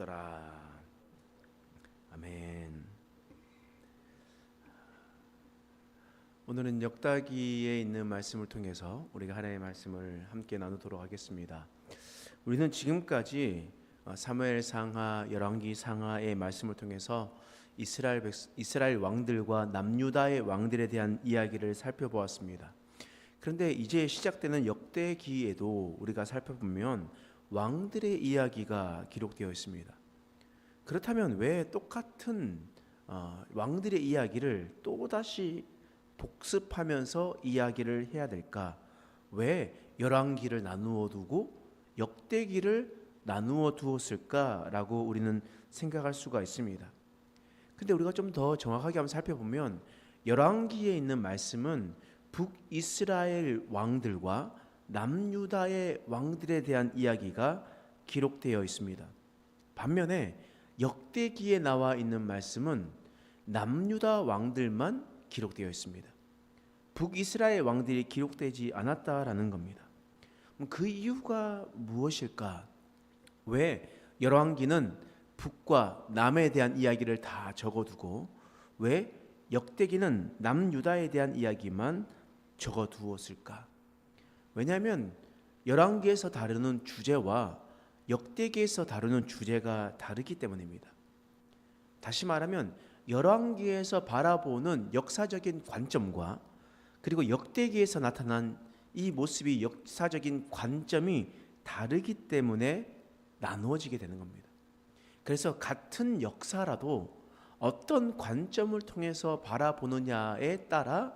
없더라. 아멘. 오늘은 역다기에 있는 말씀을 통해서 우리가 하나님의 말씀을 함께 나누도록 하겠습니다. 우리는 지금까지 사무엘상하, 열왕기상하의 말씀을 통해서 이스라엘 왕들과 남유다의 왕들에 대한 이야기를 살펴보았습니다. 그런데 이제 시작되는 역대기에도 우리가 살펴보면 왕들의 이야기가 기록되어 있습니다. 그렇다면 왜 똑같은 왕들의 이야기를 또다시 복습하면서 이야기를 해야 될까? 왜 열왕기를 나누어 두고 역대기를 나누어 두었을까라고 우리는 생각할 수가 있습니다. 근데 우리가 좀 더 정확하게 한번 살펴보면 열왕기에 있는 말씀은 북이스라엘 왕들과 남유다의 왕들에 대한 이야기가 기록되어 있습니다. 반면에 역대기에 나와 있는 말씀은 남유다 왕들만 기록되어 있습니다. 북이스라엘 왕들이 기록되지 않았다라는 겁니다. 그 이유가 무엇일까? 왜 열왕기는 북과 남에 대한 이야기를 다 적어두고 왜 역대기는 남유다에 대한 이야기만 적어두었을까? 왜냐하면 열왕기에서 다루는 주제와 역대기에서 다루는 주제가 다르기 때문입니다. 다시 말하면 열왕기에서 바라보는 역사적인 관점과 그리고 역대기에서 나타난 이 모습이 역사적인 관점이 다르기 때문에 나누어지게 되는 겁니다. 그래서 같은 역사라도 어떤 관점을 통해서 바라보느냐에 따라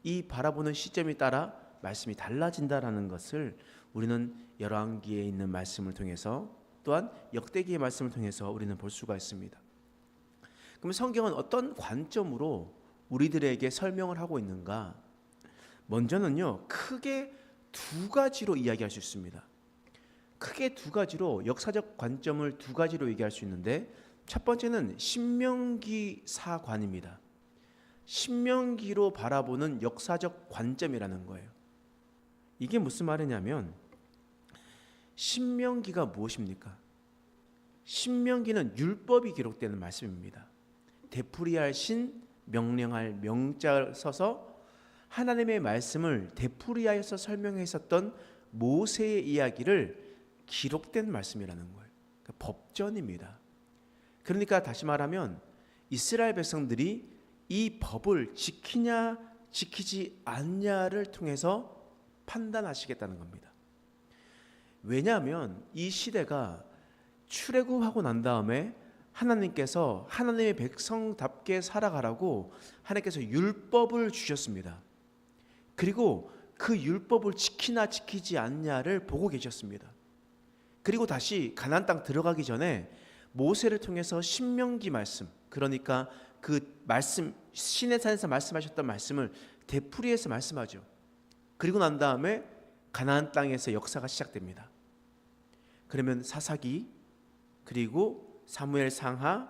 이 바라보는 시점에 따라 말씀이 달라진다라는 것을 우리는 열왕기에 있는 말씀을 통해서 또한 역대기의 말씀을 통해서 우리는 볼 수가 있습니다. 그럼 성경은 어떤 관점으로 우리들에게 설명을 하고 있는가? 먼저는요, 크게 두 가지로 이야기할 수 있습니다. 크게 두 가지로 역사적 관점을 두 가지로 얘기할 수 있는데 첫 번째는 신명기 사관입니다. 신명기로 바라보는 역사적 관점이라는 거예요. 이게 무슨 말이냐면 신명기가 무엇입니까? 신명기는 율법이 기록되는 말씀입니다. 되풀이할 신, 명령할 명자를 써서 하나님의 말씀을 되풀이하여서 설명했었던 모세의 이야기를 기록된 말씀이라는 거예요. 그러니까 법전입니다. 그러니까 다시 말하면 이스라엘 백성들이 이 법을 지키냐 지키지 않냐를 통해서 판단하시겠다는 겁니다. 왜냐하면 이 시대가 출애굽하고 난 다음에 하나님께서 하나님의 백성답게 살아가라고 하나님께서 율법을 주셨습니다. 그리고 그 율법을 지키나 지키지 않냐를 보고 계셨습니다. 그리고 다시 가나안 땅 들어가기 전에 모세를 통해서 신명기 말씀, 그러니까 그 말씀, 시내 산에서 말씀하셨던 말씀을 되풀이해서 말씀하죠. 그리고 난 다음에 가나안 땅에서 역사가 시작됩니다. 그러면 사사기, 그리고 사무엘 상하,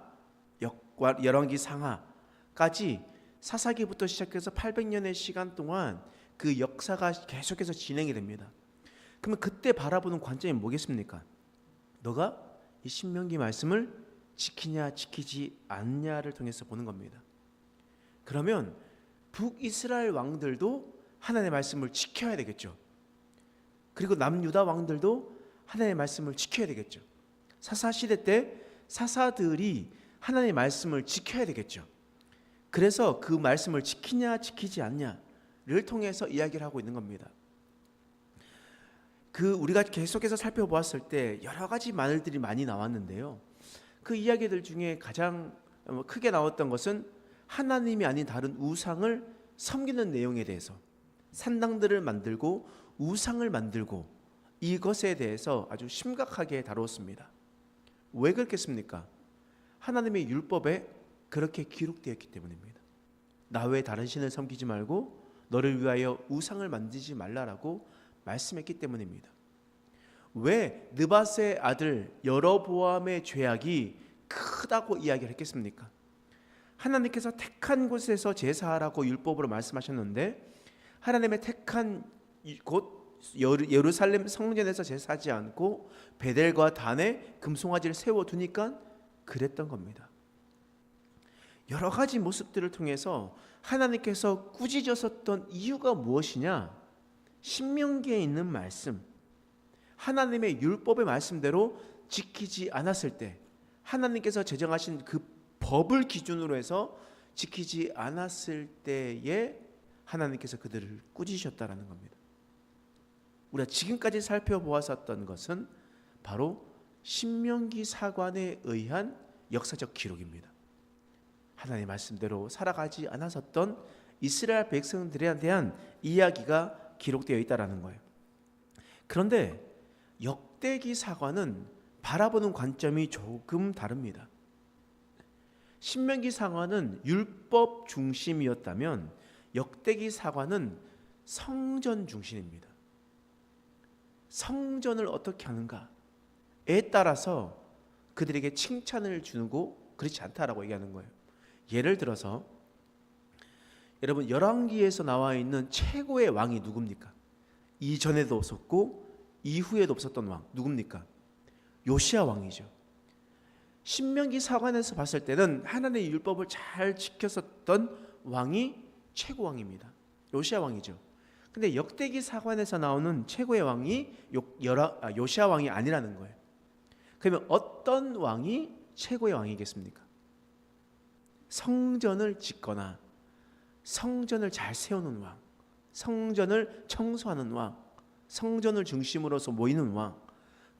열왕기 상하까지 사사기부터 시작해서 800년의 시간 동안 그 역사가 계속해서 진행이 됩니다. 그러면 그때 바라보는 관점이 뭐겠습니까? 너가 이 신명기 말씀을 지키냐 지키지 않냐를 통해서 보는 겁니다. 그러면 북이스라엘 왕들도 하나님의 말씀을 지켜야 되겠죠. 그리고 남유다 왕들도 하나님의 말씀을 지켜야 되겠죠. 사사시대 때 사사들이 하나님의 말씀을 지켜야 되겠죠. 그래서 그 말씀을 지키냐 지키지 않냐를 통해서 이야기를 하고 있는 겁니다. 우리가 계속해서 살펴보았을 때 여러 가지 말들이 많이 나왔는데요. 그 이야기들 중에 가장 크게 나왔던 것은 하나님이 아닌 다른 우상을 섬기는 내용에 대해서 산당들을 만들고 우상을 만들고 이것에 대해서 아주 심각하게 다루었습니다. 왜 그렇겠습니까? 하나님의 율법에 그렇게 기록되었기 때문입니다. 나 외에 다른 신을 섬기지 말고 너를 위하여 우상을 만들지 말라라고 말씀했기 때문입니다. 왜 느밧의 아들 여로보암의 죄악이 크다고 이야기를 했겠습니까? 하나님께서 택한 곳에서 제사하라고 율법으로 말씀하셨는데 하나님의 택한 곳 예루살렘 성전에서 제사하지 않고 베델과 단에 금송아지를 세워두니까 그랬던 겁니다. 여러 가지 모습들을 통해서 하나님께서 꾸짖으셨던 이유가 무엇이냐? 신명기에 있는 말씀, 하나님의 율법의 말씀대로 지키지 않았을 때, 하나님께서 제정하신 그 법을 기준으로 해서 지키지 않았을 때에 하나님께서 그들을 꾸짖으셨다라는 겁니다. 우리가 지금까지 살펴보았었던 것은 바로 신명기 사관에 의한 역사적 기록입니다. 하나님의 말씀대로 살아가지 않았었던 이스라엘 백성들에 대한 이야기가 기록되어 있다라는 거예요. 그런데 역대기 사관은 바라보는 관점이 조금 다릅니다. 신명기 사관은 율법 중심이었다면 역대기 사관은 성전 중심입니다. 성전을 어떻게 하는가에 따라서 그들에게 칭찬을 주고 그렇지 않다라고 얘기하는 거예요. 예를 들어서 여러분 열왕기에서 나와 있는 최고의 왕이 누굽니까? 이전에도 없었고 이후에도 없었던 왕 누굽니까? 요시야 왕이죠. 신명기 사관에서 봤을 때는 하나님의 율법을 잘 지켰었던 왕이 최고 왕입니다. 요시야 왕이죠. 근데 역대기 사관에서 나오는 최고의 왕이 요시야 왕이 아니라는 거예요. 그러면 어떤 왕이 최고의 왕이겠습니까? 성전을 짓거나 성전을 잘 세우는 왕, 성전을 청소하는 왕, 성전을 중심으로서 모이는 왕,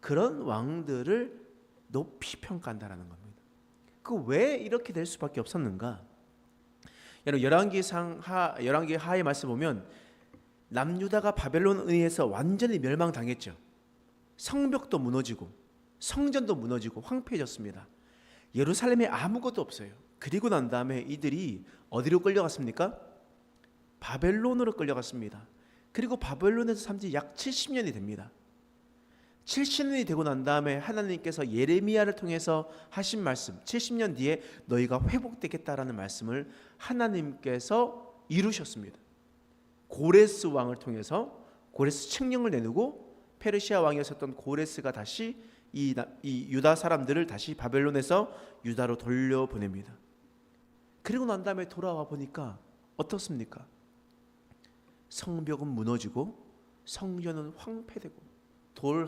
그런 왕들을 높이 평가한다라는 겁니다. 그 왜 이렇게 될 수밖에 없었는가? 여러분 열왕기 하의 말씀 보면 남유다가 바벨론에 의해서 완전히 멸망당했죠. 성벽도 무너지고 성전도 무너지고 황폐해졌습니다. 예루살렘에 아무것도 없어요. 그리고 난 다음에 이들이 어디로 끌려갔습니까? 바벨론으로 끌려갔습니다. 그리고 바벨론에서 산지 약 70년이 됩니다. 70년이 되고 난 다음에 하나님께서 예레미야를 통해서 하신 말씀, 70년 뒤에 너희가 회복되겠다라는 말씀을 하나님께서 이루셨습니다. 고레스 왕을 통해서 고레스 칙령을 내누고 페르시아 왕이었던 고레스가 다시 이 유다 사람들을 다시 바벨론에서 유다로 돌려보냅니다. 그리고 난 다음에 돌아와 보니까 어떻습니까? 성벽은 무너지고 성전은 황폐되고 돌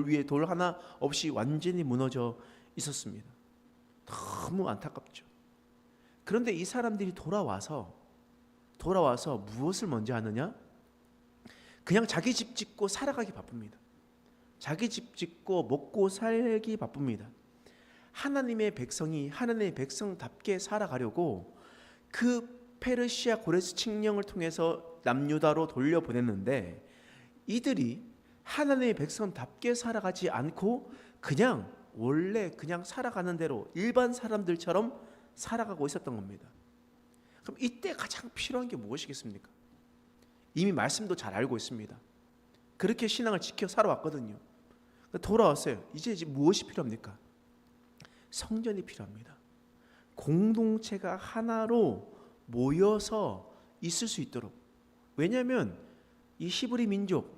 위에 돌 하나 없이 완전히 무너져 있었습니다. 너무 안타깝죠. 그런데 이 사람들이 돌아와서 무엇을 먼저 하느냐? 그냥 자기 집 짓고 살아가기 바쁩니다. 자기 집 짓고 먹고 살기 바쁩니다. 하나님의 백성이 하나님의 백성답게 살아가려고 그 페르시아 고레스 칙령을 통해서 남유다로 돌려보냈는데 이들이 하나님의 백성답게 살아가지 않고 그냥 원래 그냥 살아가는 대로 일반 사람들처럼 살아가고 있었던 겁니다. 그럼 이때 가장 필요한 게 무엇이겠습니까? 이미 말씀도 잘 알고 있습니다. 그렇게 신앙을 지켜 살아왔거든요. 돌아왔어요. 이제 무엇이 필요합니까? 성전이 필요합니다. 공동체가 하나로 모여서 있을 수 있도록. 왜냐하면 이 히브리 민족,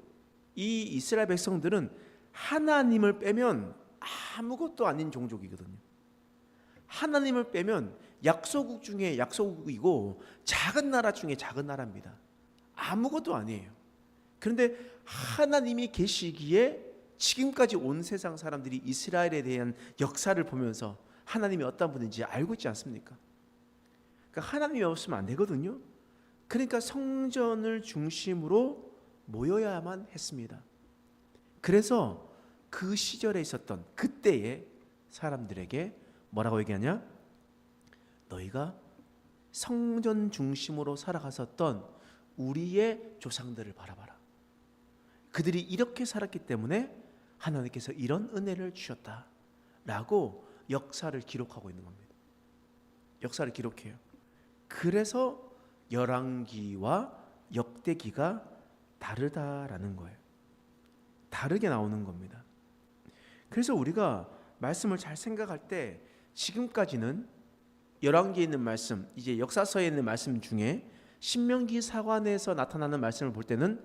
이 이스라엘 백성들은 하나님을 빼면 아무것도 아닌 종족이거든요. 하나님을 빼면 약소국 중에 약소국이고 작은 나라 중에 작은 나라입니다. 아무것도 아니에요. 그런데 하나님이 계시기에 지금까지 온 세상 사람들이 이스라엘에 대한 역사를 보면서 하나님이 어떤 분인지 알고 있지 않습니까? 그러니까 하나님이 없으면 안 되거든요. 그러니까 성전을 중심으로 모여야만 했습니다. 그래서 그 시절에 있었던 그때의 사람들에게 뭐라고 얘기하냐? 너희가 성전 중심으로 살아갔었던 우리의 조상들을 바라봐라. 그들이 이렇게 살았기 때문에 하나님께서 이런 은혜를 주셨다라고 역사를 기록하고 있는 겁니다. 역사를 기록해요. 그래서 열왕기와 역대기가 다르다라는 거예요. 다르게 나오는 겁니다. 그래서 우리가 말씀을 잘 생각할 때 지금까지는 열왕기에 있는 말씀, 이제 역사서에 있는 말씀 중에 신명기 사관에서 나타나는 말씀을 볼 때는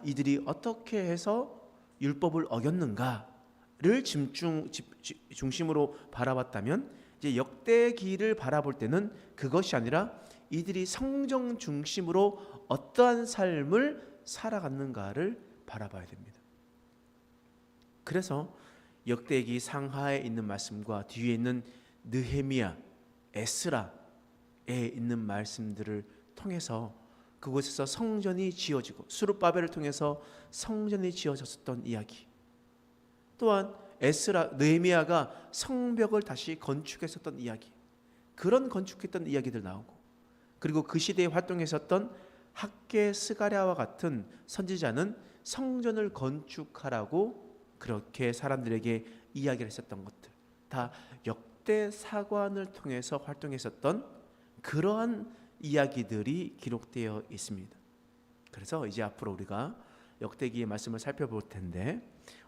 이들이 어떻게 해서 율법을 어겼는가를 중심으로 바라봤다면, 이제 역대기를 바라볼 때는 그것이 아니라 이들이 성경 중심으로 어떠한 삶을 살아갔는가를 바라봐야 됩니다. 그래서 역대기 상하에 있는 말씀과 뒤에 있는 느헤미야, 에스라에 있는 말씀들을 통해서 그곳에서 성전이 지어지고 스룹바벨을 통해서 성전이 지어졌었던 이야기, 또한 에스라, 느헤미야가 성벽을 다시 건축했었던 이야기, 그런 건축했던 이야기들 나오고, 그리고 그 시대에 활동했었던 학개 스가랴와 같은 선지자는 성전을 건축하라고 그렇게 사람들에게 이야기를 했었던 것들, 다 역대사관을 통해서 활동했었던 그러한 이야기들이 기록되어 있습니다. 그래서 이제 앞으로 우리가 역대기의 말씀을 살펴볼 텐데,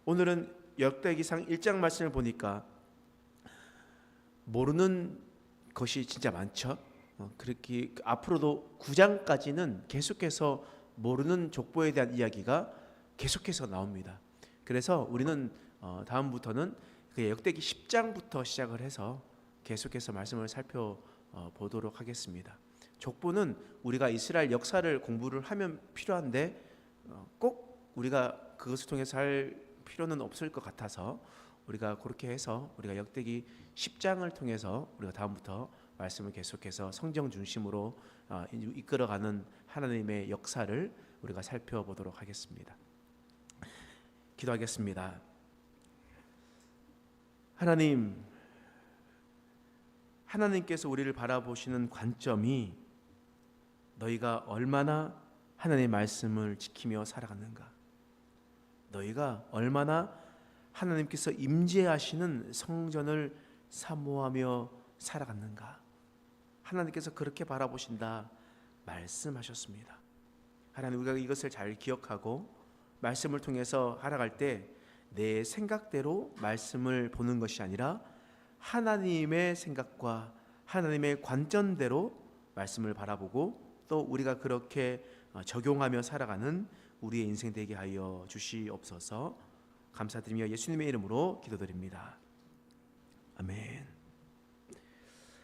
오늘은 역대기상 1장 말씀을 보니까 모르는 것이 진짜 많죠. 그렇게 앞으로도 9장까지는 계속해서 모르는 족보에 대한 이야기가 계속해서 나옵니다. 그래서 우리는 다음부터는 그 역대기 10장부터 시작을 해서 계속해서 말씀을 살펴보도록 하겠습니다. 족보는 우리가 이스라엘 역사를 공부를 하면 필요한데 꼭 우리가 그것을 통해서 할 필요는 없을 것 같아서 우리가 그렇게 해서 우리가 역대기 10장을 통해서 우리가 다음부터 말씀을 계속해서 성경 중심으로 이끌어가는 하나님의 역사를 우리가 살펴보도록 하겠습니다. 기도하겠습니다. 하나님께서 우리를 바라보시는 관점이 너희가 얼마나 하나님의 말씀을 지키며 살아갔는가, 너희가 얼마나 하나님께서 임재하시는 성전을 사모하며 살아갔는가, 하나님께서 그렇게 바라보신다 말씀하셨습니다. 하나님, 우리가 이것을 잘 기억하고 말씀을 통해서 살아갈 때 내 생각대로 말씀을 보는 것이 아니라 하나님의 생각과 하나님의 관점대로 말씀을 바라보고 또 우리가 그렇게 적용하며 살아가는 우리의 인생 되게 하여 주시옵소서. 감사드리며 예수님의 이름으로 기도드립니다. 아멘.